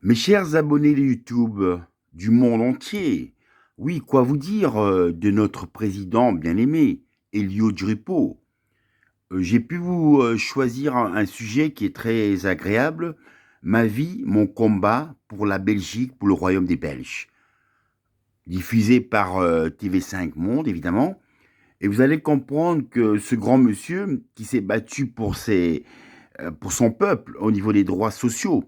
Mes chers abonnés de YouTube du monde entier, oui, quoi vous dire de notre président bien-aimé, Elio Dripo. J'ai pu vous choisir un sujet qui est très agréable, ma vie, mon combat pour la Belgique, pour le royaume des Belges, diffusé par TV5 Monde, évidemment. Et vous allez comprendre que ce grand monsieur qui s'est battu pour son peuple au niveau des droits sociaux,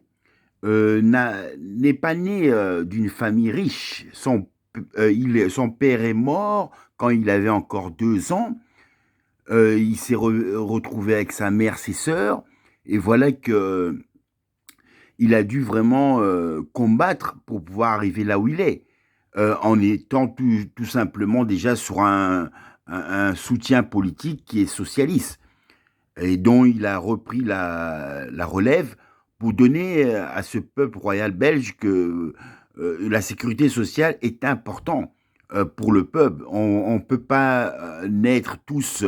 n'est pas né d'une famille riche. Son père est mort quand il avait encore 2 ans. Il s'est retrouvé avec sa mère, ses sœurs, et voilà que il a dû vraiment combattre pour pouvoir arriver là où il est, en étant tout simplement déjà sur un soutien politique qui est socialiste et dont il a repris la relève pour donner à ce peuple royal belge que la sécurité sociale est importante pour le peuple. On ne peut pas naître tous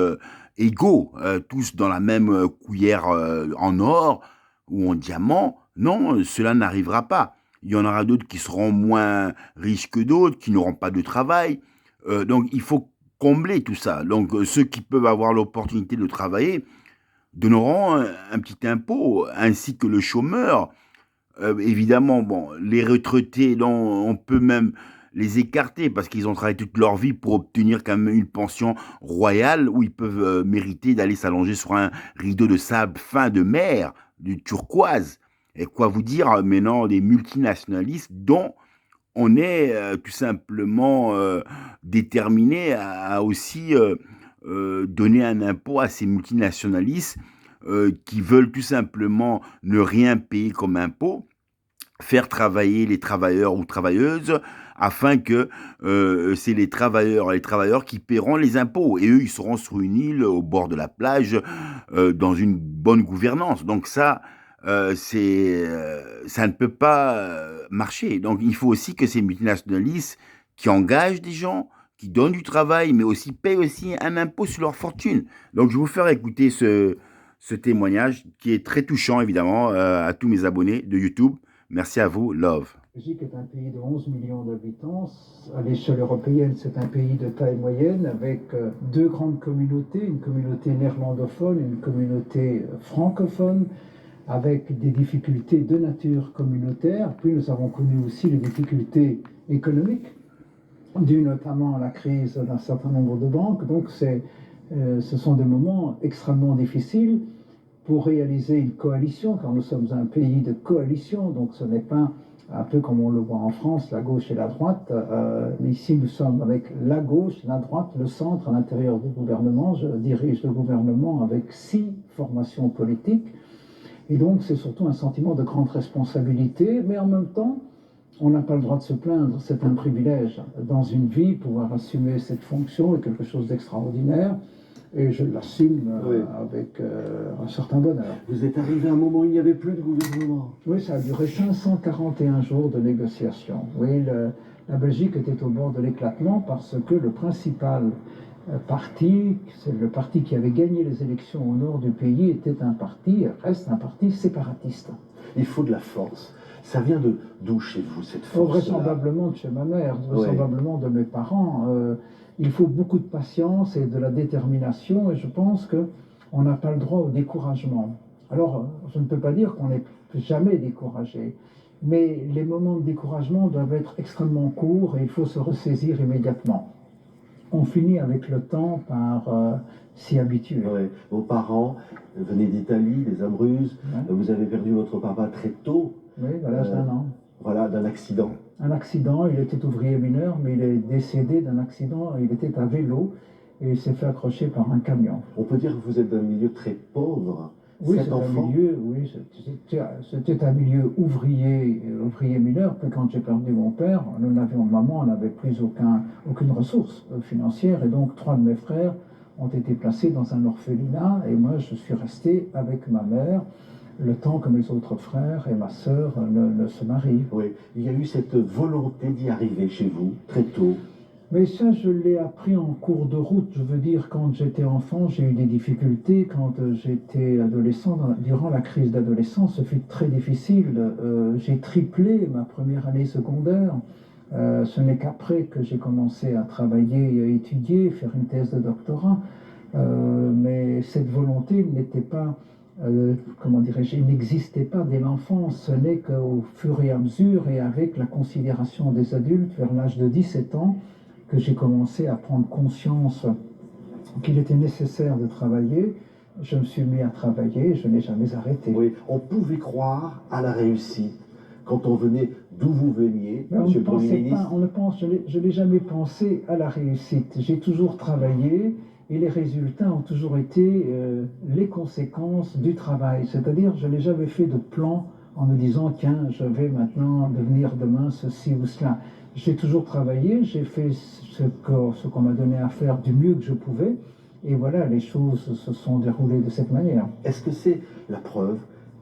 égaux, tous dans la même cuillère en or ou en diamant. Non, cela n'arrivera pas. Il y en aura d'autres qui seront moins riches que d'autres, qui n'auront pas de travail. Donc il faut combler tout ça. Donc ceux qui peuvent avoir l'opportunité de travailler donneront un petit impôt, ainsi que le chômeur. Évidemment, bon, les retraités, on peut même les écarter parce qu'ils ont travaillé toute leur vie pour obtenir quand même une pension royale où ils peuvent mériter d'aller s'allonger sur un rideau de sable fin de mer, du turquoise. Et quoi vous dire maintenant des multinationalistes dont on est tout simplement déterminé à aussi donner un impôt à ces multinationalistes qui veulent tout simplement ne rien payer comme impôt, faire travailler les travailleurs ou travailleuses afin que c'est les travailleurs et les travailleurs qui paieront les impôts. Et eux, ils seront sur une île au bord de la plage dans une bonne gouvernance. Donc ça ne peut pas marcher. Donc il faut aussi que ces multinationalistes qui engagent des gens, qui donnent du travail, mais aussi payent aussi un impôt sur leur fortune. Donc je vais vous faire écouter ce témoignage qui est très touchant, évidemment, à tous mes abonnés de YouTube. Merci à vous, love. La Belgique est un pays de 11 millions d'habitants. À l'échelle européenne, c'est un pays de taille moyenne avec deux grandes communautés, une communauté néerlandophone et une communauté francophone, avec des difficultés de nature communautaire. Puis nous avons connu aussi les difficultés économiques, dues notamment à la crise d'un certain nombre de banques. Donc ce sont des moments extrêmement difficiles pour réaliser une coalition, car nous sommes un pays de coalition, donc ce n'est pas un peu comme on le voit en France, la gauche et la droite. Mais ici, nous sommes avec la gauche, la droite, le centre à l'intérieur du gouvernement. Je dirige le gouvernement avec 6 formations politiques. Et donc, c'est surtout un sentiment de grande responsabilité, mais en même temps, on n'a pas le droit de se plaindre. C'est un privilège dans une vie. Pouvoir assumer cette fonction est quelque chose d'extraordinaire. Et je l'assume oui, avec un certain bonheur. Vous êtes arrivé à un moment où il n'y avait plus de gouvernement. Oui, ça a duré 541 jours de négociations. Oui, la Belgique était au bord de l'éclatement parce que le principal parti, c'est le parti qui avait gagné les élections au nord du pays, reste un parti séparatiste. Il faut de la force. Ça vient de d'où chez vous, cette force? Vraisemblablement de chez ma mère, vraisemblablement de mes parents. Il faut beaucoup de patience et de la détermination, et je pense qu'on n'a pas le droit au découragement. Alors, je ne peux pas dire qu'on n'est jamais découragé, mais les moments de découragement doivent être extrêmement courts et il faut se ressaisir immédiatement. On finit avec le temps par s'y habituer. Oui. Vos parents venaient d'Italie, des Abruzzes. Ouais. Vous avez perdu votre papa très tôt. Oui, à l'âge d'un an. Voilà, d'un accident. Un accident, il était ouvrier mineur, mais il est décédé d'un accident, il était à vélo et il s'est fait accrocher par un camion. On peut dire que vous êtes d'un milieu très pauvre. Oui, c'était un milieu ouvrier mineur. Puis quand j'ai perdu mon père, nous n'avions maman, on n'avait plus aucune ressource financière, et donc 3 de mes frères ont été placés dans un orphelinat, et moi je suis resté avec ma mère le temps que mes autres frères et ma sœur ne se marient. Oui, il y a eu cette volonté d'y arriver chez vous très tôt. Mais ça, je l'ai appris en cours de route. Je veux dire, quand j'étais enfant, j'ai eu des difficultés. Quand j'étais adolescent, durant la crise d'adolescence, ce fut très difficile. J'ai triplé ma première année secondaire. Ce n'est qu'après que j'ai commencé à travailler et à étudier, faire une thèse de doctorat. Mais cette volonté n'était pas, comment dirais-je, elle n'existait pas dès l'enfance. Ce n'est qu'au fur et à mesure et avec la considération des adultes, vers l'âge de 17 ans, que j'ai commencé à prendre conscience qu'il était nécessaire de travailler. Je me suis mis à travailler et je n'ai jamais arrêté. Oui, on pouvait croire à la réussite quand on venait d'où vous veniez, Mais on Monsieur ne le Premier pensait ministre. pas, on ne pense, je n'ai jamais pensé à la réussite. J'ai toujours travaillé et les résultats ont toujours été les conséquences du travail. C'est-à-dire, je n'ai jamais fait de plan en me disant, tiens, je vais maintenant devenir demain ceci ou cela. J'ai toujours travaillé, j'ai fait ce qu'on m'a donné à faire du mieux que je pouvais. Et voilà, les choses se sont déroulées de cette manière. Est-ce que c'est la preuve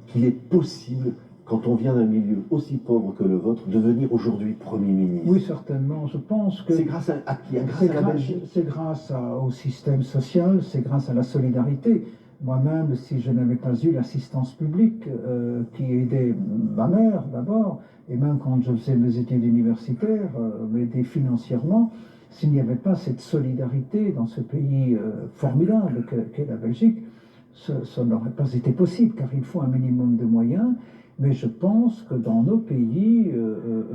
qu'il est possible, quand on vient d'un milieu aussi pauvre que le vôtre, de devenir aujourd'hui Premier ministre? Oui, certainement. Je pense que C'est grâce à qui? Grâce à la Belgique? c'est grâce au système social, c'est grâce à la solidarité. Moi-même, si je n'avais pas eu l'assistance publique qui aidait ma mère d'abord, et même quand je faisais mes études universitaires, m'aidait financièrement, s'il n'y avait pas cette solidarité dans ce pays formidable qu'est la Belgique, ça n'aurait pas été possible, car il faut un minimum de moyens. Mais je pense que dans nos pays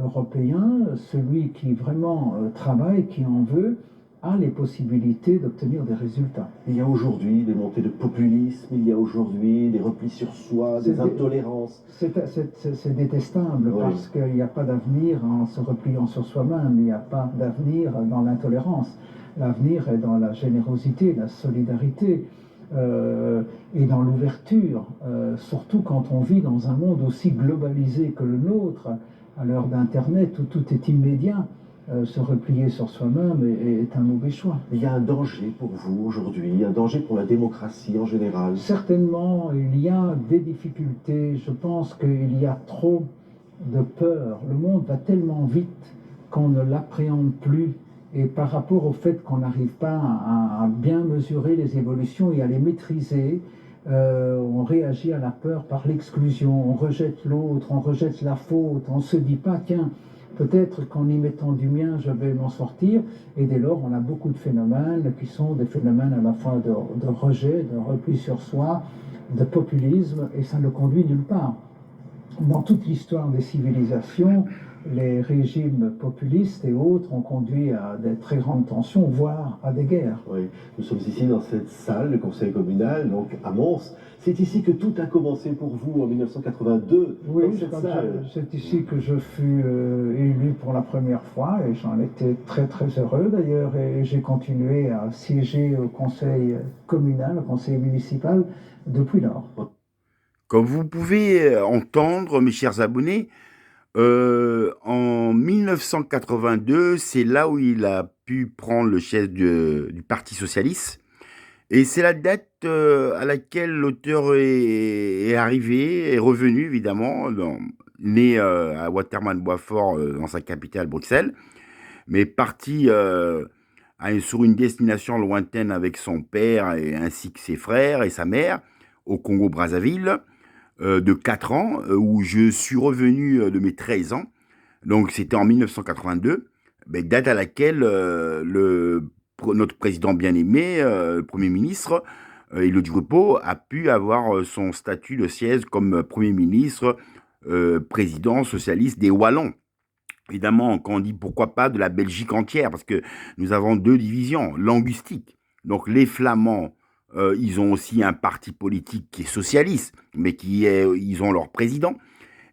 européens, celui qui vraiment travaille, qui en veut, a les possibilités d'obtenir des résultats. Il y a aujourd'hui des montées de populisme, il y a aujourd'hui des replis sur soi, des intolérances. C'est détestable parce qu'il n'y a pas d'avenir en se repliant sur soi-même, il n'y a pas d'avenir dans l'intolérance. L'avenir est dans la générosité, la solidarité. Et dans l'ouverture, surtout quand on vit dans un monde aussi globalisé que le nôtre, à l'heure d'Internet où tout est immédiat, se replier sur soi-même est un mauvais choix. Il y a un danger pour vous aujourd'hui, un danger pour la démocratie en général. Certainement, il y a des difficultés. Je pense qu'il y a trop de peur. Le monde va tellement vite qu'on ne l'appréhende plus. Et par rapport au fait qu'on n'arrive pas à bien mesurer les évolutions et à les maîtriser, on réagit à la peur par l'exclusion, on rejette l'autre, on rejette la faute, on ne se dit pas, tiens, peut-être qu'en y mettant du mien, je vais m'en sortir. Et dès lors, on a beaucoup de phénomènes qui sont des phénomènes à la fois de rejet, de repli sur soi, de populisme, et ça ne conduit nulle part. Dans toute l'histoire des civilisations, les régimes populistes et autres ont conduit à des très grandes tensions, voire à des guerres. Oui, nous sommes ici dans cette salle, le conseil communal, donc à Mons. C'est ici que tout a commencé pour vous en 1982. Oui, c'est ici que je fus élu pour la première fois et j'en étais très très heureux d'ailleurs et j'ai continué à siéger au conseil communal, au conseil municipal depuis lors. Comme vous pouvez entendre, mes chers abonnés, en 1982, c'est là où il a pu prendre le chef du Parti socialiste. Et c'est la date à laquelle l'auteur est arrivé, est revenu évidemment, né à Waterman-Boisfort, dans sa capitale Bruxelles, mais parti sur une destination lointaine avec son père ainsi que ses frères et sa mère au Congo-Brazzaville de 4 ans, où je suis revenu de mes 13 ans. Donc c'était en 1982, date à laquelle notre président bien-aimé, le Premier ministre, Elio Di Rupo, a pu avoir son statut de siège comme Premier ministre, président socialiste des Wallons. Évidemment, quand on dit pourquoi pas de la Belgique entière, parce que nous avons 2 divisions linguistiques. Donc les Flamands, ils ont aussi un parti politique qui est socialiste, mais ils ont leur président.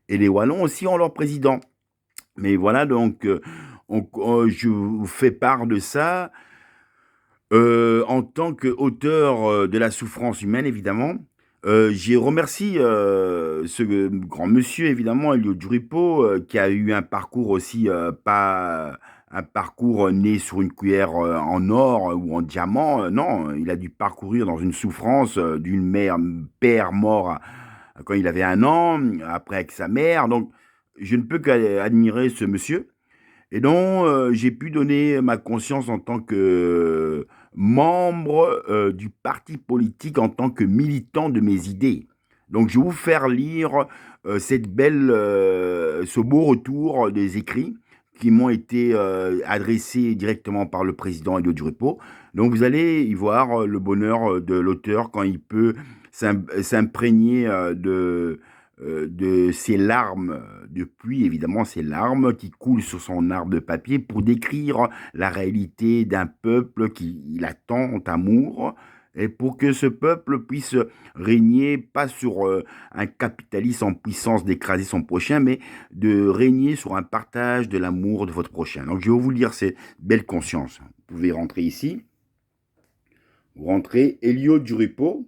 Et les Wallons aussi ont leur président. Mais voilà, donc, je vous fais part de ça en tant qu'auteur de la souffrance humaine, évidemment. J'ai remercié ce grand monsieur, évidemment, Elio Di Rupo, qui a eu un parcours aussi, pas un parcours né sur une cuillère en or ou en diamant. Non, il a dû parcourir dans une souffrance d'une père mort quand il avait 1 an, après avec sa mère. Donc, je ne peux qu'admirer ce monsieur. Et donc, j'ai pu donner ma conscience en tant que membre du parti politique, en tant que militant de mes idées. Donc, je vais vous faire lire ce beau retour des écrits qui m'ont été adressés directement par le président Elio Duripo. Donc, vous allez y voir le bonheur de l'auteur quand il peut s'imprégner de ses larmes de pluie, évidemment, ces larmes qui coulent sur son arbre de papier pour décrire la réalité d'un peuple qui il attend amour et pour que ce peuple puisse régner pas sur un capitalisme en puissance d'écraser son prochain, mais de régner sur un partage de l'amour de votre prochain. Donc je vais vous lire ces belles consciences. Vous pouvez rentrer ici. Vous rentrez Elio Duripo,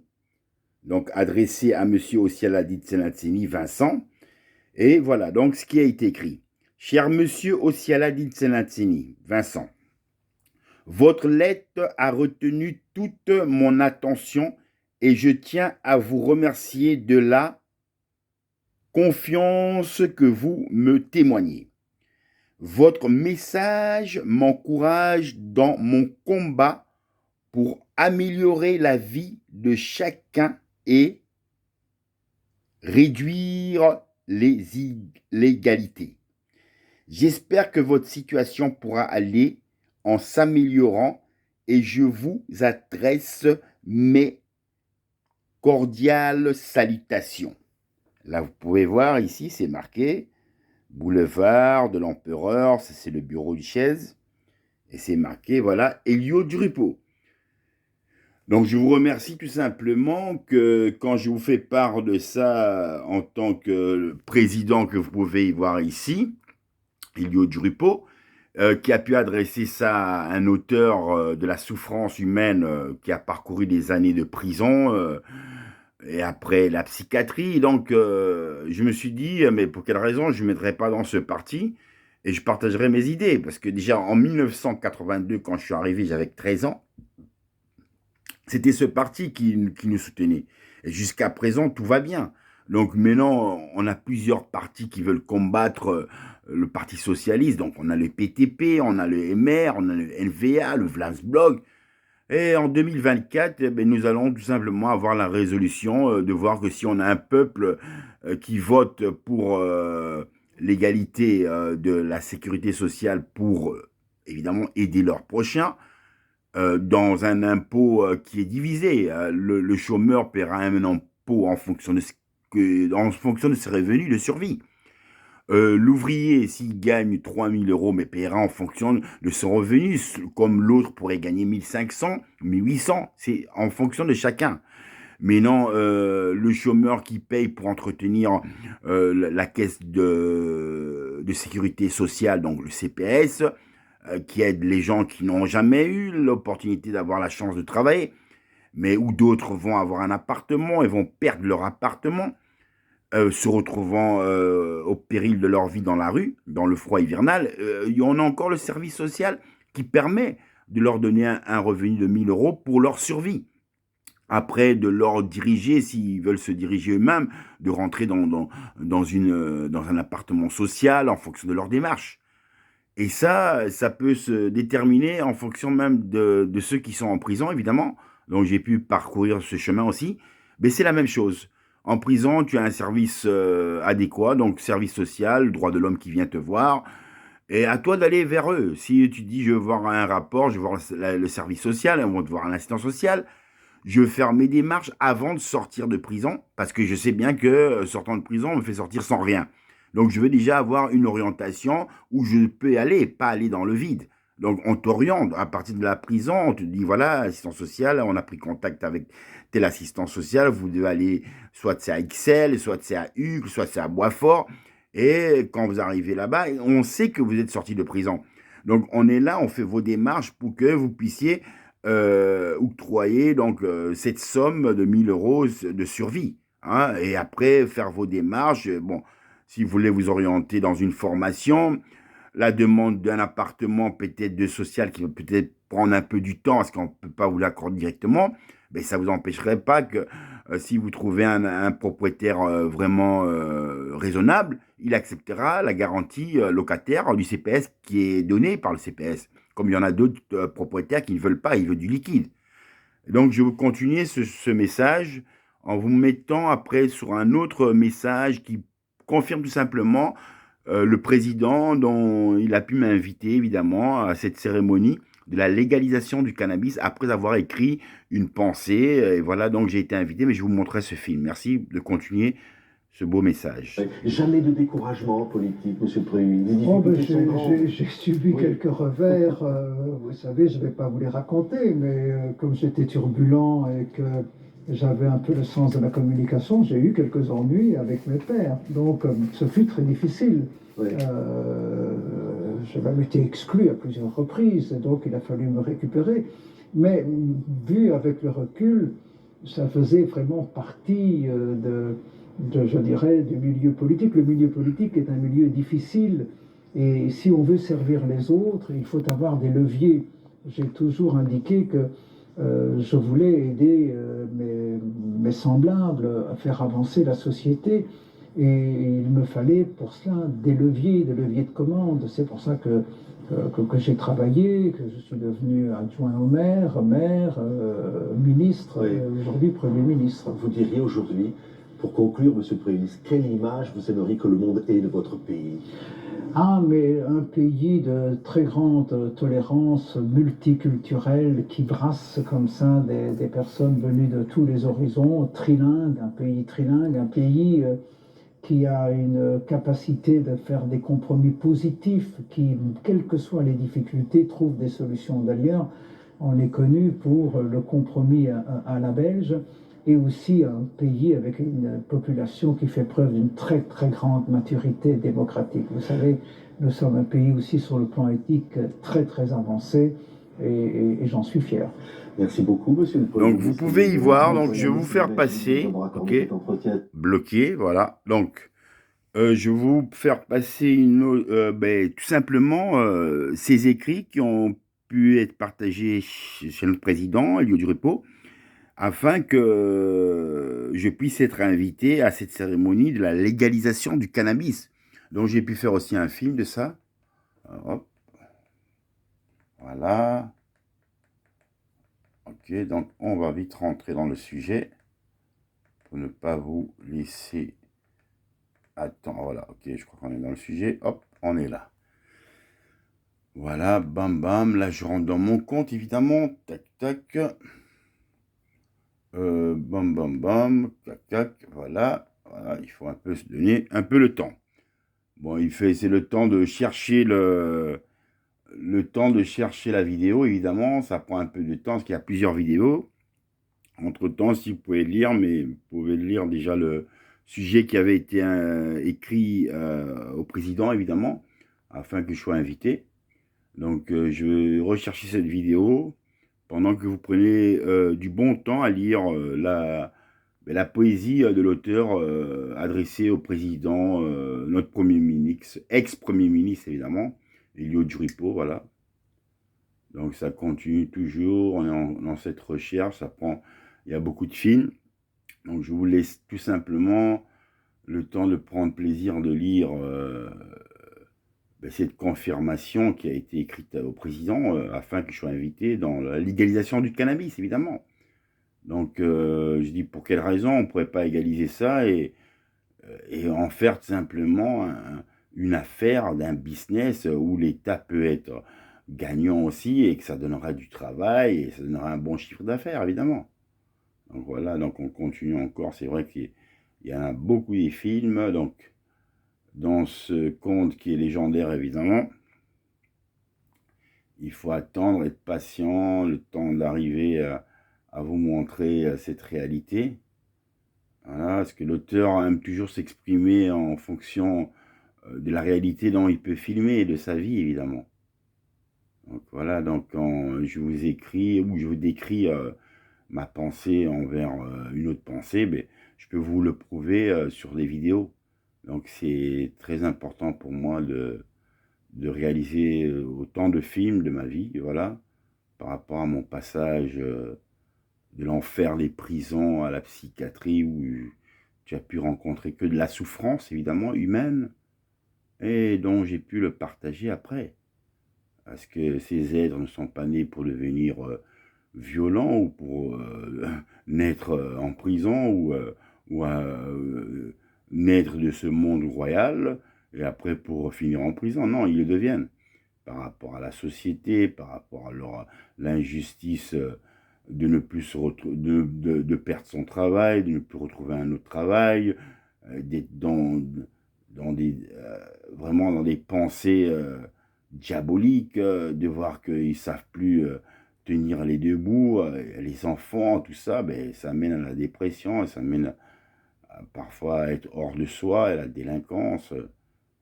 donc adressé à Monsieur Osialadi Tsenatseni, Vincent. Et voilà donc ce qui a été écrit. Cher Monsieur Osialadi Tsenatseni, Vincent, votre lettre a retenu toute mon attention et je tiens à vous remercier de la confiance que vous me témoignez. Votre message m'encourage dans mon combat pour améliorer la vie de chacun et réduire les inégalités. J'espère que votre situation pourra aller en s'améliorant et je vous adresse mes cordiales salutations. Là, vous pouvez voir ici, c'est marqué Boulevard de l'Empereur, c'est le bureau du Chaise, et c'est marqué, voilà, Elio Duripo. Donc, je vous remercie tout simplement que quand je vous fais part de ça en tant que président que vous pouvez y voir ici, Elio Duripo, qui a pu adresser ça à un auteur de la souffrance humaine qui a parcouru des années de prison et après la psychiatrie. Donc, je me suis dit, mais pour quelle raison je ne mettrais pas dans ce parti et je partagerai mes idées. Parce que déjà, en 1982, quand je suis arrivé, j'avais 13 ans, c'était ce parti qui nous soutenait. Et jusqu'à présent, tout va bien. Donc maintenant, on a plusieurs partis qui veulent combattre le Parti socialiste. Donc on a le PTP, on a le MR, on a le NVA, le Vlaamsblok. Et en 2024, nous allons tout simplement avoir la résolution de voir que si on a un peuple qui vote pour l'égalité de la sécurité sociale pour évidemment aider leurs prochains, dans un impôt qui est divisé. Le chômeur paiera un impôt en fonction de ses revenus de survie. L'ouvrier, s'il gagne 3 000 euros, mais paiera en fonction de son revenu, comme l'autre pourrait gagner 1 500, 1 800, c'est en fonction de chacun. Mais non, le chômeur qui paye pour entretenir la caisse de sécurité sociale, donc le CPS, qui aide les gens qui n'ont jamais eu l'opportunité d'avoir la chance de travailler, mais où d'autres vont avoir un appartement et vont perdre leur appartement, se retrouvant au péril de leur vie dans la rue, dans le froid hivernal. On a encore le service social qui permet de leur donner un revenu de 1 000 euros pour leur survie. Après, de leur diriger, s'ils veulent se diriger eux-mêmes, de rentrer dans un appartement social en fonction de leur démarche. Et ça peut se déterminer en fonction même de ceux qui sont en prison, évidemment. Donc, j'ai pu parcourir ce chemin aussi. Mais c'est la même chose. En prison, tu as un service adéquat, donc service social, droit de l'homme qui vient te voir. Et à toi d'aller vers eux. Si tu dis, je veux voir un rapport, je veux voir le service social, ils vont te voir un assistant social. Je veux faire mes démarches avant de sortir de prison, parce que je sais bien que sortant de prison, on me fait sortir sans rien. Donc, je veux déjà avoir une orientation où je peux aller, pas aller dans le vide. Donc, on t'oriente à partir de la prison, on te dit, voilà, assistant social, on a pris contact avec tel assistant social, vous devez aller, soit c'est à Ixelles, soit c'est à Hugues, soit c'est à Boisfort. Et quand vous arrivez là-bas, on sait que vous êtes sorti de prison. Donc, on est là, on fait vos démarches pour que vous puissiez octroyer donc, cette somme de 1 000 euros de survie. Hein, et après, faire vos démarches. Bon, si vous voulez vous orienter dans une formation, la demande d'un appartement peut-être de social qui va peut-être prendre un peu du temps parce qu'on ne peut pas vous l'accorder directement. ben, ça ne vous empêcherait pas que si vous trouvez un propriétaire vraiment raisonnable, il acceptera la garantie locataire du CPS qui est donnée par le CPS. Comme il y en a d'autres propriétaires qui ne veulent pas, ils veulent du liquide. Donc, je vais continuer ce message en vous mettant après sur un autre message qui confirme tout simplement le président dont il a pu m'inviter évidemment à cette cérémonie de la légalisation du cannabis après avoir écrit une pensée. Et voilà, donc j'ai été invité, mais je vous montrerai ce film. Merci de continuer ce beau message. Jamais de découragement politique, monsieur le Premier ministre. Oh, ben, j'ai subi quelques revers, vous savez, je ne vais pas vous les raconter, mais comme j'étais turbulent et que j'avais un peu le sens de la communication, j'ai eu quelques ennuis avec mes pairs. Donc, ce fut très difficile. Oui. J'ai même été exclu à plusieurs reprises, et donc il a fallu me récupérer. Mais vu avec le recul, ça faisait vraiment partie je dirais, du milieu politique. Le milieu politique est un milieu difficile, et si on veut servir les autres, il faut avoir des leviers. J'ai toujours indiqué que je voulais aider mes semblables à faire avancer la société, et il me fallait pour cela des leviers de commande. C'est pour ça que j'ai travaillé, que je suis devenu adjoint au maire, ministre, Oui. aujourd'hui Premier ministre. Vous diriez aujourd'hui, pour conclure, monsieur le Premier ministre, quelle image vous aimeriez que le monde ait de votre pays? Ah, mais un pays de très grande tolérance multiculturelle qui brasse comme ça des personnes venues de tous les horizons, trilingue, un pays qui a une capacité de faire des compromis positifs, qui, quelles que soient les difficultés, trouve des solutions. D'ailleurs, on est connu pour le compromis à la belge, et aussi un pays avec une population qui fait preuve d'une très très grande maturité démocratique. Vous savez, nous sommes un pays aussi sur le plan éthique très très avancé, et j'en suis fier. Merci beaucoup, monsieur le Premier Donc, ministre. vous pouvez y voir. Donc, je vais vous faire passer. Ok, bloqué, voilà. Donc, je vais vous faire passer tout simplement ces écrits qui ont pu être partagés chez notre président, Elio Duripo, afin que je puisse être invité à cette cérémonie de la légalisation du cannabis. Donc, j'ai pu faire aussi un film de ça. Hop. Voilà. Ok, donc on va vite rentrer dans le sujet pour ne pas vous laisser attendre. Voilà, ok, je crois qu'on est dans le sujet. Hop, on est là. Voilà, bam bam. Là, je rentre dans mon compte, évidemment. Tac, tac. Bam bam bam. Tac, tac. Voilà. Voilà, il faut un peu se donner un peu le temps. Bon, c'est le temps de chercher le temps de chercher la vidéo, évidemment. Ça prend un peu de temps parce qu'il y a plusieurs vidéos. Entre-temps, si vous pouvez lire, mais vous pouvez lire déjà le sujet qui avait été écrit au président, évidemment, afin que je sois invité. Donc, je vais rechercher cette vidéo pendant que vous prenez du bon temps à lire la poésie de l'auteur adressée au président, notre Premier ministre, ex-Premier ministre, évidemment, Elio Duripo, voilà. Donc, ça continue toujours, on est dans cette recherche, il y a beaucoup de films. Donc, je vous laisse tout simplement le temps de prendre plaisir de lire cette confirmation qui a été écrite au président afin que je sois invité dans la légalisation du cannabis, évidemment. Donc, je dis pour quelle raison on ne pourrait pas égaliser ça et en faire tout simplement une affaire d'un business où l'État peut être gagnant aussi et que ça donnera du travail et ça donnera un bon chiffre d'affaires, évidemment. Donc voilà, donc on continue encore. C'est vrai qu'il y en a beaucoup des films, donc dans ce conte qui est légendaire, évidemment, il faut attendre, être patient, le temps d'arriver à vous montrer cette réalité. Voilà, parce que l'auteur aime toujours s'exprimer en fonction de la réalité dont il peut filmer et de sa vie, évidemment. Donc voilà, donc quand je vous écris ou je vous décris ma pensée envers une autre pensée, ben, je peux vous le prouver sur des vidéos. Donc c'est très important pour moi de réaliser autant de films de ma vie, voilà, par rapport à mon passage de l'enfer des prisons à la psychiatrie où tu as pu rencontrer que de la souffrance, évidemment, humaine, et dont j'ai pu le partager après. Parce que ces êtres ne sont pas nés pour devenir violents ou pour naître en prison ou naître de ce monde royal et après pour finir en prison. Non, ils le deviennent par rapport à la société, par rapport à l'injustice de ne plus se de perdre son travail, de ne plus retrouver un autre travail, d'être dans vraiment dans des pensées diaboliques, de voir qu'ils ne savent plus tenir les deux bouts, les enfants, tout ça, ben, ça mène à la dépression, ça mène parfois à être hors de soi, à la délinquance.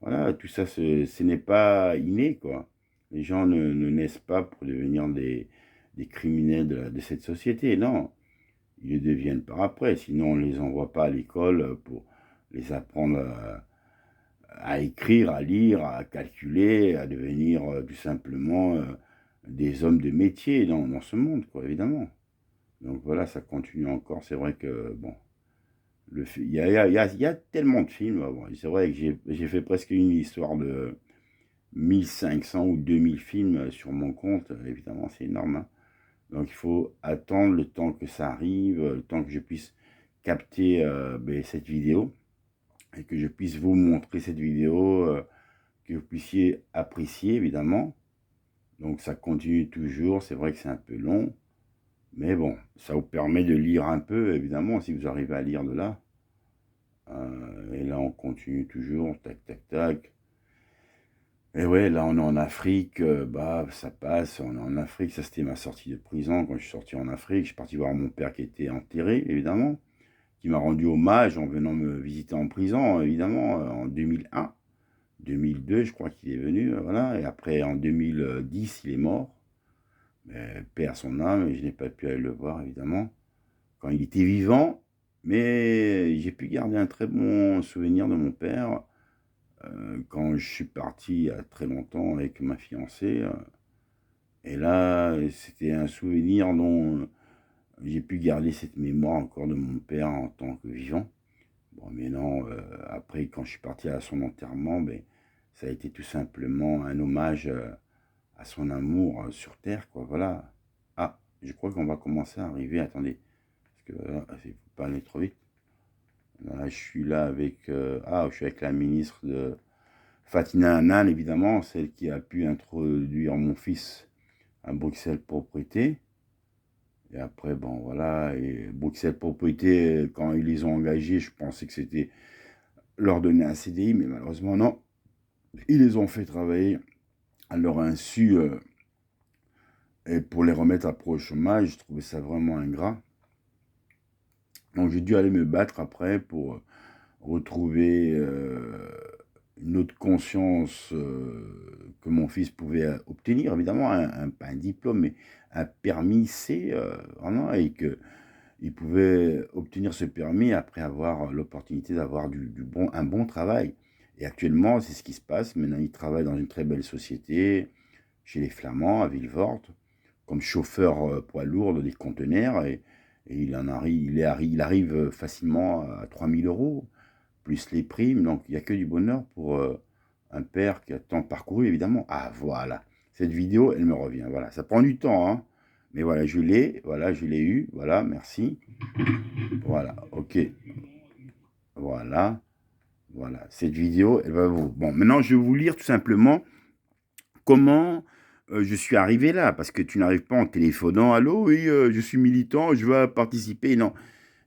Voilà, tout ça, ce n'est pas inné, quoi. Les gens ne naissent pas pour devenir des criminels de cette société, non. Ils le deviennent par après, sinon on ne les envoie pas à l'école pour les apprendre à écrire, à lire, à calculer, à devenir tout simplement des hommes de métier dans ce monde, quoi, évidemment. Donc voilà, ça continue encore. C'est vrai que, bon, il y a tellement de films. Bon, c'est vrai que j'ai fait presque une histoire de 1500 ou 2000 films sur mon compte. Évidemment, c'est énorme, hein. Donc il faut attendre le temps que ça arrive, le temps que je puisse capter cette vidéo et que je puisse vous montrer cette vidéo, que vous puissiez apprécier, évidemment. Donc ça continue toujours. C'est vrai que c'est un peu long. Mais bon, ça vous permet de lire un peu, évidemment, si vous arrivez à lire de là. Et là, on continue toujours, tac, tac, tac. Et ouais, là, on est en Afrique, bah, ça passe, on est en Afrique. Ça, c'était ma sortie de prison. Quand je suis sorti en Afrique, je suis parti voir mon père qui était enterré, évidemment, qui m'a rendu hommage en venant me visiter en prison, évidemment, en 2001. 2002, je crois qu'il est venu, voilà. Et après, en 2010, il est mort. Mais paix à son âme, et je n'ai pas pu aller le voir, évidemment, quand il était vivant. Mais j'ai pu garder un très bon souvenir de mon père quand je suis parti il y a très longtemps avec ma fiancée. Et là, c'était un souvenir dont j'ai pu garder cette mémoire encore de mon père en tant que vivant. Bon, mais non, après, quand je suis parti à son enterrement, ben, ça a été tout simplement un hommage à son amour sur Terre, quoi, voilà. Ah, je crois qu'on va commencer à arriver, attendez, parce que il ne faut pas aller trop vite. Là, je suis là avec, je suis avec la ministre de Fatina Hannan, évidemment, celle qui a pu introduire mon fils à Bruxelles Propriété. Et après, bon, voilà, et Bruxelles Propriété, quand ils les ont engagés, je pensais que c'était leur donner un CDI, mais malheureusement, non. Ils les ont fait travailler à leur insu, et pour les remettre après au chômage. Je trouvais ça vraiment ingrat. Donc j'ai dû aller me battre après pour retrouver une autre conscience que mon fils pouvait obtenir, évidemment, pas un diplôme, mais un permis C, vraiment, et qu'il pouvait obtenir ce permis après avoir l'opportunité d'avoir un bon travail. Et actuellement, c'est ce qui se passe. Maintenant, il travaille dans une très belle société, chez les Flamands, à Villevorte, comme chauffeur poids lourd des conteneurs, et il arrive facilement à 3000 euros, plus les primes. Donc, il n'y a que du bonheur pour un père qui a tant parcouru, évidemment. Ah, voilà. Cette vidéo, elle me revient. Voilà. Ça prend du temps, hein. Mais voilà, je l'ai eu. Voilà, merci. Voilà, ok. Voilà. Voilà. Cette vidéo, elle va vous... Bon, maintenant, je vais vous lire tout simplement comment je suis arrivé là. Parce que tu n'arrives pas en téléphonant. Allô, oui, je suis militant, je veux participer. Non.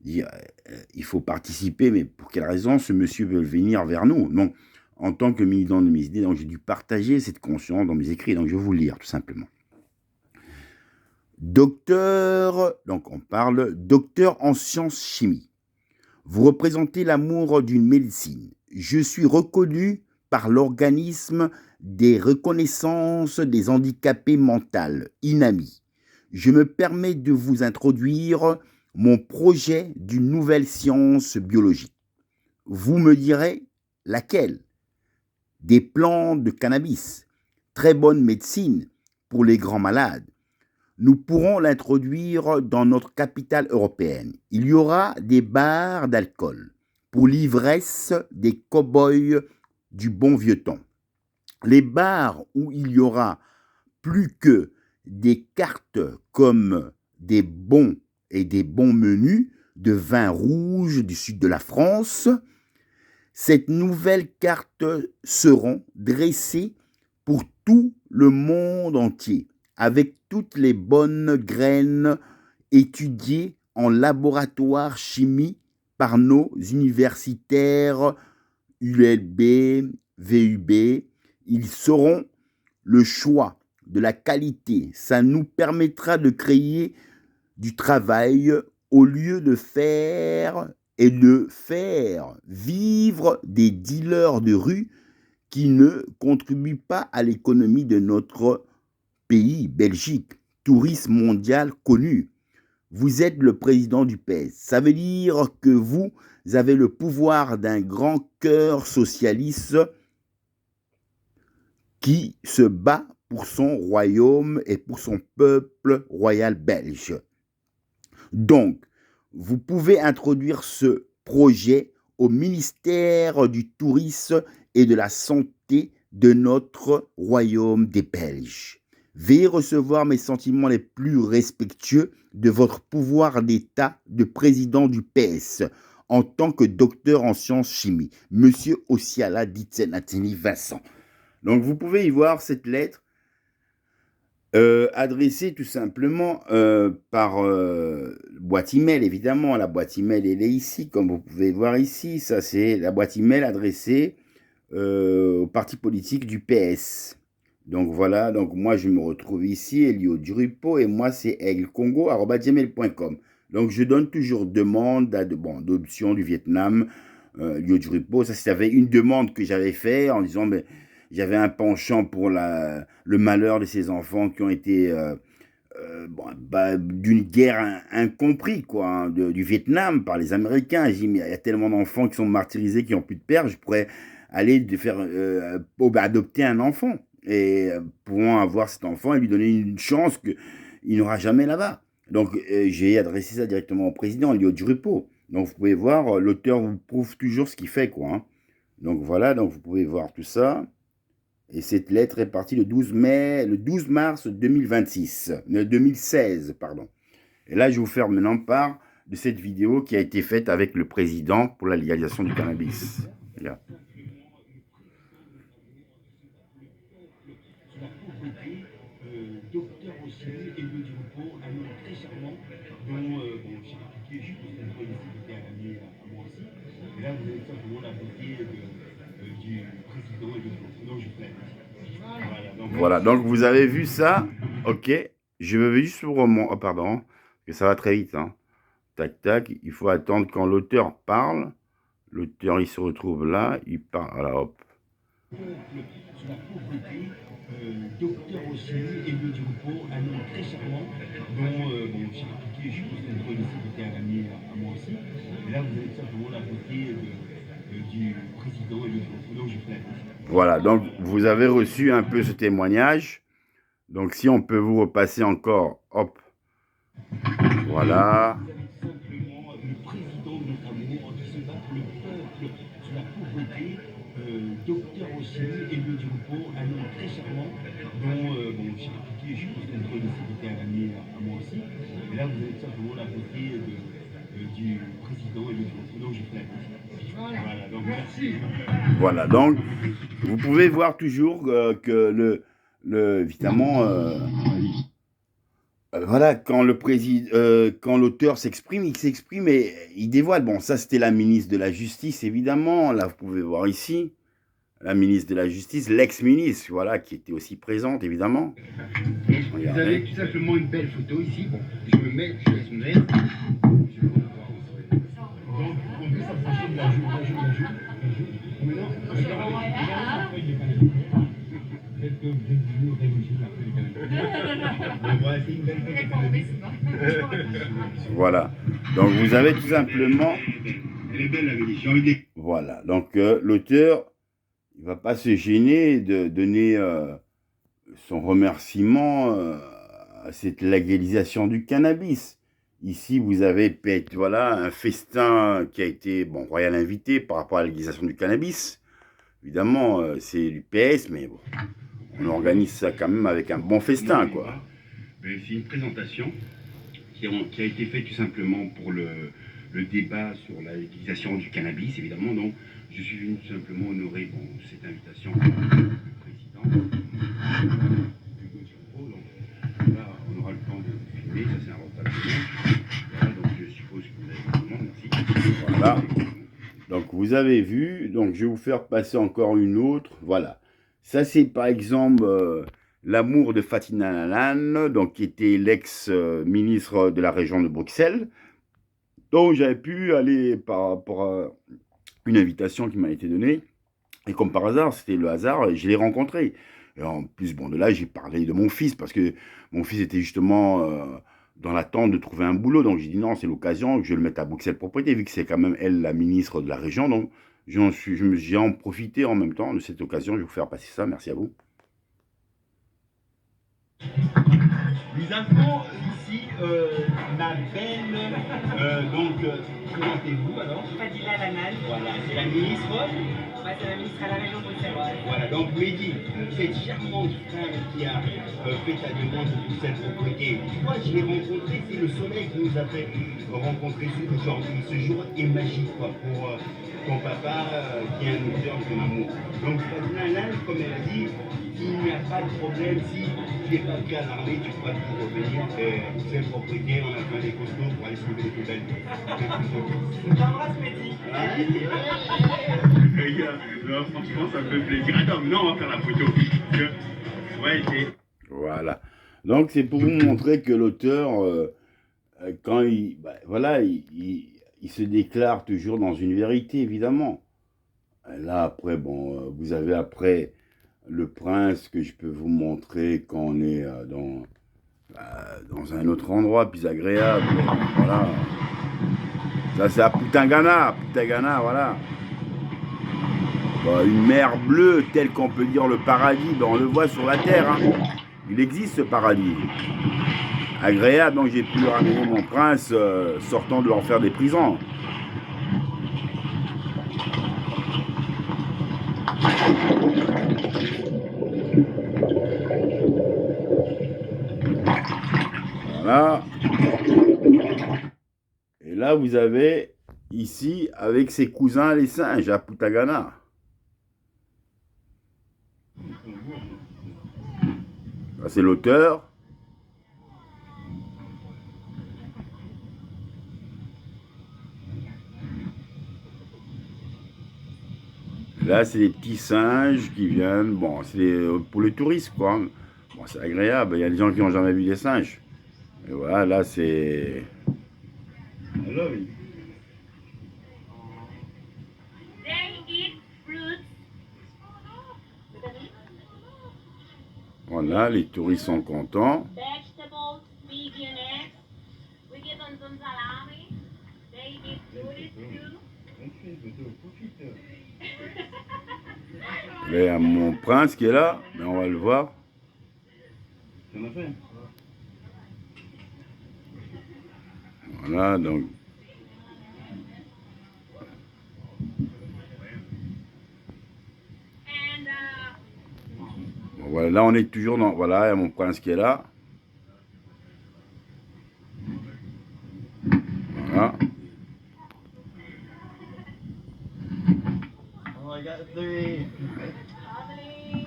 Il faut participer, mais pour quelle raison ce monsieur veut venir vers nous? Donc, en tant que militant de mes idées, donc j'ai dû partager cette conscience dans mes écrits. Donc, je vais vous lire tout simplement. Docteur, donc on parle docteur en sciences chimie. Vous représentez l'amour d'une médecine. Je suis reconnu par l'organisme des reconnaissances des handicapés mentaux, INAMI. Je me permets de vous introduire mon projet d'une nouvelle science biologique. Vous me direz laquelle? Des plantes de cannabis, très bonne médecine pour les grands malades. nous pourrons l'introduire dans notre capitale européenne. Il y aura des bars d'alcool pour l'ivresse des cow-boys du bon vieux temps. Les bars où il y aura plus que des cartes comme des bons et des bons menus de vin rouge du sud de la France. Cette nouvelle carte seront dressées pour tout le monde entier, avec toutes les bonnes graines étudiées en laboratoire chimie par nos universitaires ULB, VUB. Ils sauront le choix de la qualité. Ça nous permettra de créer du travail au lieu de faire vivre des dealers de rue qui ne contribuent pas à l'économie de notre pays, Belgique, tourisme mondial connu. Vous êtes le président du PS. Ça veut dire que vous avez le pouvoir d'un grand cœur socialiste qui se bat pour son royaume et pour son peuple royal belge. Donc, vous pouvez introduire ce projet au ministère du Tourisme et de la Santé de notre royaume des Belges. Veuillez recevoir mes sentiments les plus respectueux de votre pouvoir d'État de président du PS en tant que docteur en sciences chimie, Monsieur Osiala Ditsenatini Vincent. Donc, vous pouvez y voir cette lettre adressée tout simplement par boîte email, évidemment. La boîte email, elle est ici, comme vous pouvez voir ici. Ça, c'est la boîte email adressée au parti politique du PS. Donc, voilà. Donc, moi, je me retrouve ici, Elio Duripo, et moi, c'est elcongo@gmail.com. Donc, je donne toujours demande d'option du Vietnam, Elio Duripo. Ça, c'était une demande que j'avais faite en disant... Mais, j'avais un penchant pour le malheur de ces enfants qui ont été d'une guerre incompris, quoi, hein, du Vietnam par les Américains. J'ai dit, mais il y a tellement d'enfants qui sont martyrisés, qui n'ont plus de père, je pourrais aller adopter un enfant et pouvant avoir cet enfant et lui donner une chance qu'il n'aura jamais là-bas. Donc, j'ai adressé ça directement au président, Elio Duripo. Donc, vous pouvez voir, l'auteur vous prouve toujours ce qu'il fait, quoi. Hein. Donc, voilà, donc vous pouvez voir tout ça. Et cette lettre est partie le 12 mars 2016, pardon. Et là, je vais vous faire maintenant part de cette vidéo qui a été faite avec le président pour la légalisation du cannabis. Là. Docteur aussi, Elio Duripo, un nom très charmant, dont j'ai appliqué, je pense qu'on peut les à l'année à moi aussi. Et là, vous avez simplement la beauté du président Elio Duripo. Donc, je fais. Voilà, donc vous avez vu ça. Ok, je vais juste sur oh, pardon, que ça va très vite. Hein. Tac, tac, il faut attendre quand l'auteur parle. L'auteur, il se retrouve là, il parle. Voilà, hop. Sur la pauvreté, docteur aussi, Elio Duripo, un nom très charmant, dont j'ai appliqué, je pense qu'on peut les à l'année à moi aussi. Et là, vous avez simplement la beauté du président Elio Duripo. Donc, je fais. Voilà, donc vous avez reçu un peu ce témoignage. Donc si on peut vous repasser encore, hop, voilà. Vous avez simplement le président de notre amour qui se bat pour le peuple sur la pauvreté, docteur aussi, Elio Duripo, un nom très charmant, dont j'ai appliqué, je pense qu'on peut les à l'année à moi aussi. Et là, vous avez simplement la beauté du président Elio Duripo. Donc, je fais. Voilà, donc merci. Voilà, donc vous pouvez voir toujours que évidemment, voilà, quand l'auteur s'exprime, il s'exprime et il dévoile. Bon, ça c'était la ministre de la Justice, évidemment. Là, vous pouvez voir ici, la ministre de la Justice, l'ex-ministre, voilà, qui était aussi présente, évidemment. Vous avez tout simplement une belle photo ici. Bon, je me mets, je laisse me mettre. Donc, on peut s'approcher de la joue. Maintenant, peut-être que vous êtes venu révolutionner après les Canadiens. C'est une belle photo. Voilà. Donc, vous avez tout simplement... Elle est belle la vidéo. Voilà. Donc, l'auteur, il ne va pas se gêner de donner son remerciement cette légalisation du cannabis. Ici, vous avez peut-être voilà, un festin qui a été bon, royal invité par rapport à la légalisation du cannabis. Évidemment, c'est du PS, mais bon, on organise ça quand même avec un bon festin, quoi. C'est une présentation qui a été faite tout simplement pour le débat sur la légalisation du cannabis, évidemment. Donc, je suis venu tout simplement honorer cette invitation du président. Donc, là, on aura le temps de filmer, ça c'est un repas de dimanche. Voilà, donc je suppose que vous avez tout le monde, merci. Voilà. Donc, vous avez vu, donc je vais vous faire passer encore une autre. Voilà. Ça, c'est par exemple l'amour de Fatima Lalanne, donc qui était l'ex-ministre de la région de Bruxelles. Donc, j'avais pu aller par rapport à une invitation qui m'a été donnée. Et comme par hasard, c'était le hasard, je l'ai rencontré. Et en plus, bon, de là, j'ai parlé de mon fils, parce que mon fils était justement dans l'attente de trouver un boulot. Donc, j'ai dit non, c'est l'occasion que je vais le mettre à Bruxelles Propriété, vu que c'est quand même elle, la ministre de la région. Donc, j'ai en profité en même temps de cette occasion. Je vais vous faire passer ça. Merci à vous. Nous avons ici ma belle, présentez-vous alors. Fadila Lanal. Voilà, c'est la ministre. Ouais, c'est la ministre à la région bruxelloise. Voilà, donc Mehdi, cette charmante femme qui a fait ta demande pour cette propriété, moi je l'ai rencontrée, c'est le soleil qui nous a fait rencontrer aujourd'hui. Ce jour est magique quoi, pour ton papa qui est un auteur de ton amour. Donc Fadila Lanal, comme elle a dit, il n'y a pas de problème si tu n'es pas prêt à l'armée, tu pourras toujours revenir. C'est une propriété, on a besoin des costauds pour aller soulever les poubelles. T'embrasses, Mehdi. Non, franchement, ça me fait plaisir. Attends, non, on va faire la photo. Ouais, Voilà. Donc, c'est pour vous montrer que l'auteur, quand il se déclare toujours dans une vérité, évidemment. Là, après, bon, vous avez après le prince que je peux vous montrer quand on est dans un autre endroit plus agréable. Voilà. Ça, c'est à Putangana, voilà. Une mer bleue, telle qu'on peut dire le paradis, on le voit sur la terre. Hein. Il existe ce paradis. Agréable, donc j'ai pu ramener mon prince sortant de l'enfer des prisons. Voilà. Et là, vous avez ici, avec ses cousins les singes, à Putagana. Ça, c'est l'auteur. Là, c'est des petits singes qui viennent. Bon, c'est pour les touristes, quoi. Bon, c'est agréable. Il y a des gens qui n'ont jamais vu des singes. Et voilà, là, c'est... Voilà, les touristes sont contents. Il y a mon prince qui est là, mais on va le voir. Voilà, donc. Bon, voilà, là on est toujours dans. Voilà, il y a mon prince qui est là. Voilà.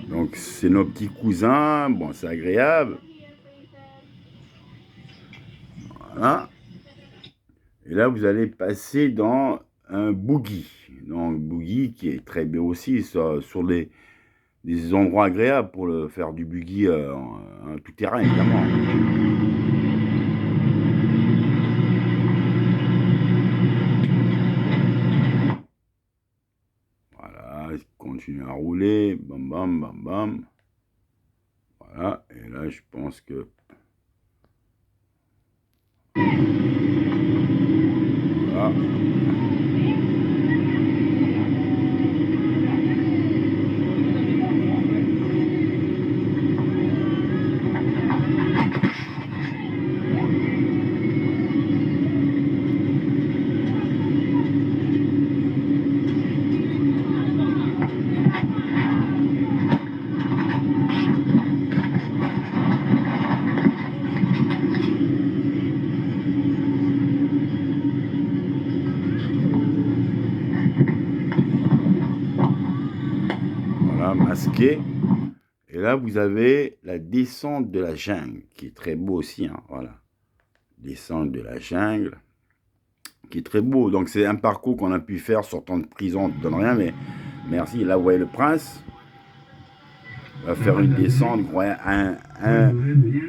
Donc c'est nos petits cousins, bon c'est agréable. Voilà. Et là vous allez passer dans un boogie. Donc boogie qui est très bien aussi sur des endroits agréables pour faire du boogie en tout terrain évidemment. Continue à rouler, bam bam bam bam. Voilà, et là je pense que voilà. masqué. Et là, vous avez la descente de la jungle, qui est très beau aussi, hein, voilà. Descente de la jungle, qui est très beau. Donc, c'est un parcours qu'on a pu faire sortant de prison, on ne donne rien, mais merci. Là, vous voyez le prince. On va faire une descente,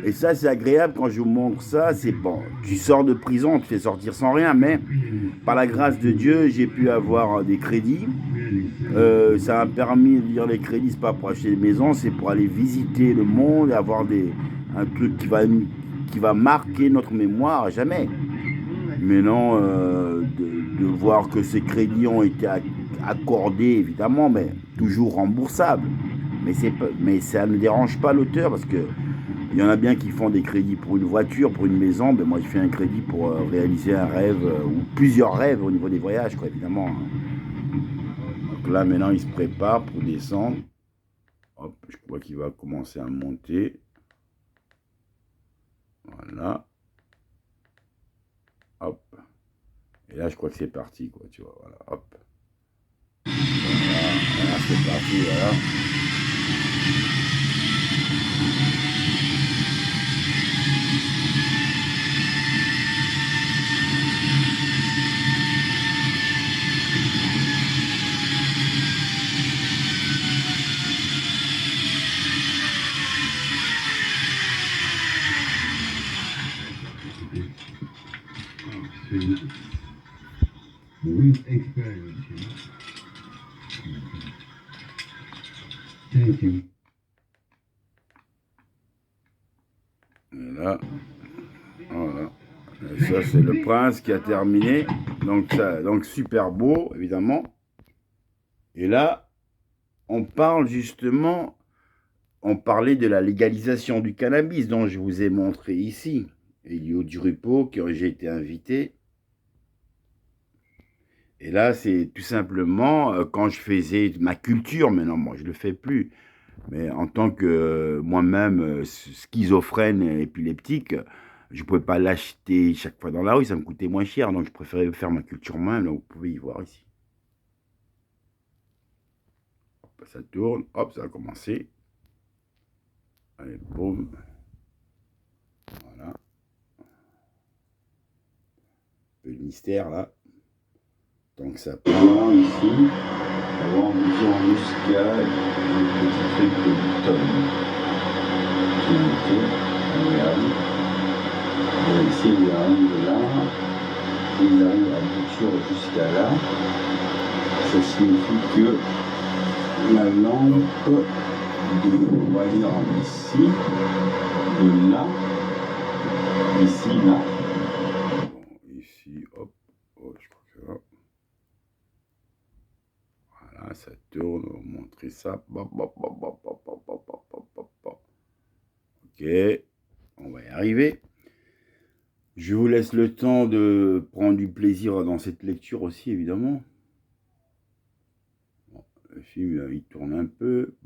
et ça, c'est agréable quand je vous montre ça. C'est bon, tu sors de prison, on te fait sortir sans rien, mais par la grâce de Dieu, j'ai pu avoir des crédits. Ça m'a permis de lire les crédits, c'est pas pour acheter des maisons, c'est pour aller visiter le monde et avoir un truc qui va marquer notre mémoire à jamais. Mais non, de voir que ces crédits ont été accordés, évidemment, mais toujours remboursables. Mais ça ne dérange pas l'auteur parce que il y en a bien qui font des crédits pour une voiture, pour une maison. Ben moi, je fais un crédit pour réaliser un rêve ou plusieurs rêves au niveau des voyages, quoi, évidemment. Donc là, maintenant, il se prépare pour descendre. Hop, je crois qu'il va commencer à monter. Voilà. Hop. Et là, je crois que c'est parti, quoi, tu vois. Voilà, hop. Voilà, c'est parti, voilà. With experience, you know. Thank you. Voilà. Voilà. Et ça, c'est le prince qui a terminé. Donc super beau, évidemment. Et là, on parle justement, on parlait de la légalisation du cannabis, dont je vous ai montré ici. Elio Duripo, qui j'ai été invité. Et là, c'est tout simplement quand je faisais ma culture, maintenant, moi, je ne le fais plus. Mais en tant que moi-même schizophrène et épileptique, je ne pouvais pas l'acheter chaque fois dans la rue, ça me coûtait moins cher. Donc, je préférais faire ma culture moi-même. Là, vous pouvez y voir ici. Hop, ça tourne. Hop, ça a commencé. Allez, boum. Voilà. Un peu de mystère, là. Donc, ça part ici. Avant, on jusqu'à un petit truc de tonne. Regarde. Et ici, il arrive là. Il arrive à bouture jusqu'à là. Ça signifie que la lampe de, on va dire ici, de là, ici, là. Bon, ici, hop. Oh, je crois que là. Voilà, ça tourne, on va vous montrer ça. Ok, on va y arriver. Je vous laisse le temps de prendre du plaisir dans cette lecture aussi, évidemment. Bon, le film, là, il tourne un peu.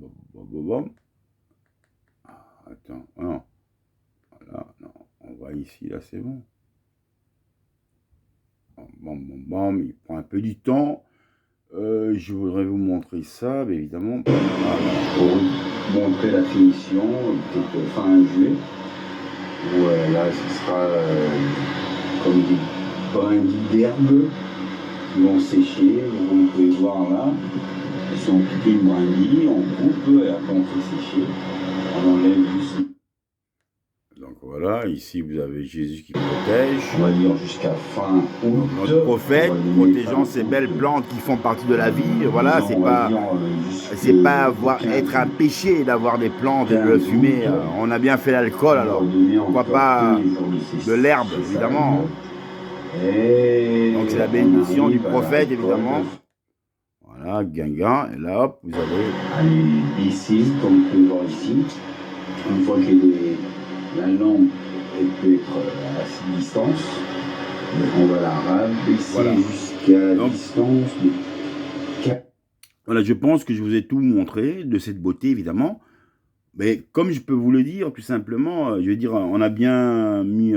Ah, attends, non. Voilà, non, on va ici, là, c'est bon. Bam, il prend un peu du temps. Je voudrais vous montrer ça, mais évidemment, pour montrer la finition, peut-être fin juillet, où là ce sera comme des brindilles d'herbe qui vont sécher. Vous pouvez voir là, elles sont piquées une brindille, on coupe et après on fait sécher, on enlève juste. Donc voilà, ici vous avez Jésus qui protège. On va dire jusqu'à fin août. Notre prophète protégeant ces belles plantes qui font partie de la vie. Voilà, c'est pas être un péché d'avoir des plantes et de le fumer. On a bien fait l'alcool, alors pourquoi pas de l'herbe, évidemment. Donc c'est la bénédiction du prophète, évidemment. Voilà, Guingamp, et là hop, vous allez. Allez ici, comme vous pouvez voir ici, une fois qu'il est. La lampe peut être à cette distance, on va la rabaisser jusqu'à la distance de 4. Voilà, je pense que je vous ai tout montré de cette beauté, évidemment. Mais comme je peux vous le dire, tout simplement, je veux dire, on a bien mis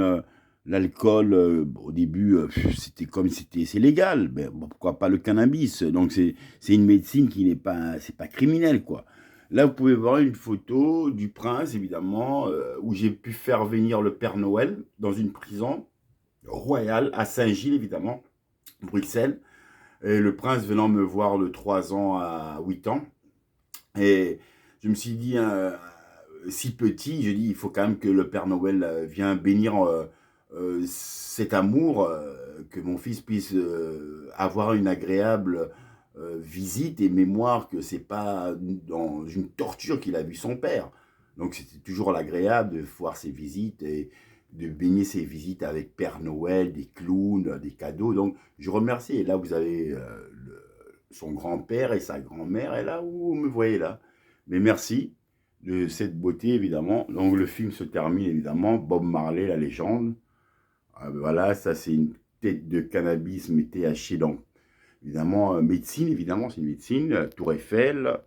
l'alcool au début, c'était comme c'est légal, mais pourquoi pas le cannabis? Donc c'est une médecine qui n'est pas, c'est pas criminel, quoi. Là, vous pouvez voir une photo du prince, évidemment, où j'ai pu faire venir le Père Noël dans une prison royale à Saint-Gilles, évidemment, Bruxelles. Et le prince venant me voir de 3 ans à 8 ans. Et je me suis dit, si petit, je dis, il faut quand même que le Père Noël vienne bénir cet amour, que mon fils puisse avoir une agréable visite et mémoire, que c'est pas dans une torture qu'il a vu son père. Donc c'était toujours l'agréable de voir ses visites et de baigner ses visites avec Père Noël, des clowns, des cadeaux. Donc je remercie. Et là, vous avez son grand-père et sa grand-mère, et là où vous me voyez là. Mais merci de cette beauté, évidemment. Donc le film se termine, évidemment, Bob Marley, la légende. Voilà, ça c'est une tête de cannabis, mais THC, donc évidemment, médecine, évidemment, c'est une médecine, Tour Eiffel,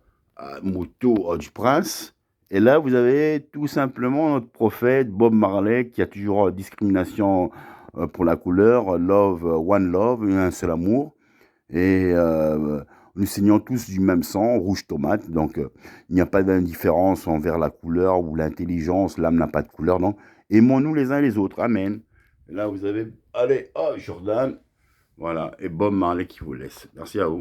moto du Prince. Et là, vous avez tout simplement notre prophète, Bob Marley, qui a toujours discrimination pour la couleur, love, one love, un seul amour. Et nous saignons tous du même sang, rouge tomate, donc il n'y a pas d'indifférence envers la couleur ou l'intelligence, l'âme n'a pas de couleur, non. Aimons-nous les uns les autres, amen. Et là, vous avez, allez, oh, Jordan, voilà, et Bob Marley qui vous laisse. Merci à vous.